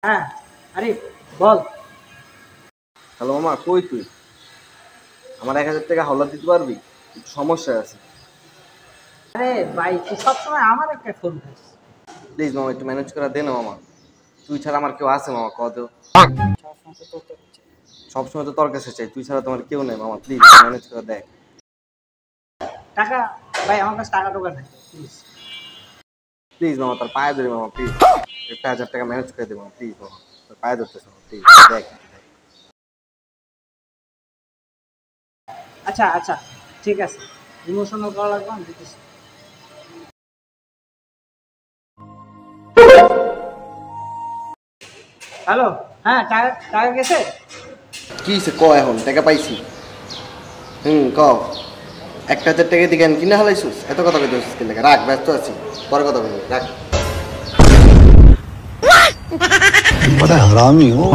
হ্যাঁ আরে বল। হ্যালো মামা, কই তুই? আমার 1,000 টাকা হাওলাত দিতে পারবি? একটু সমস্যা আছে। আরে ভাই তুই সবসময় আমার একটা ফোন খাস। প্লিজ মামা, একটু ম্যানেজ করে দে না মামা। তুই ছাড়া আমার কেউ আছে মামা, কত? সবসময় তো তোর তো হচ্ছে। সবসময় তো তোর কাছে চাই, তুই ছাড়া তোমার কেউ নেই মামা, প্লিজ ম্যানেজ করে দেখ। টাকা ভাই আমার কাছে টাকা টোকা নাই প্লিজ। প্লিজ মামা, তোর পায়ে ধরি মামা, প্লিজ। একটা 1,000 টাকা ম্যানেজ করে দে মামা, প্লিজ মামা। তোর পায়ে ধরতেছ মামা, প্লিজ দেখ দেখ। আচ্ছা আচ্ছা ঠিক আছে, ইমোশনাল করা লাগবে আমি দিতেছি। হ্যালো, হ্যাঁ টাকা টাকা গেছে। কি হয়েছে ক? এখন টাকা পাইছি। ক। 1,000 টাকা দিয়ে জ্ঞান কিনে হালাইছিস? এত কথা কইতে হচ্ছিস কি লাগে? রাখ, ব্যস্ত আছি, পরে কথা বলবো, রাখ। बड़ा हरामी हो।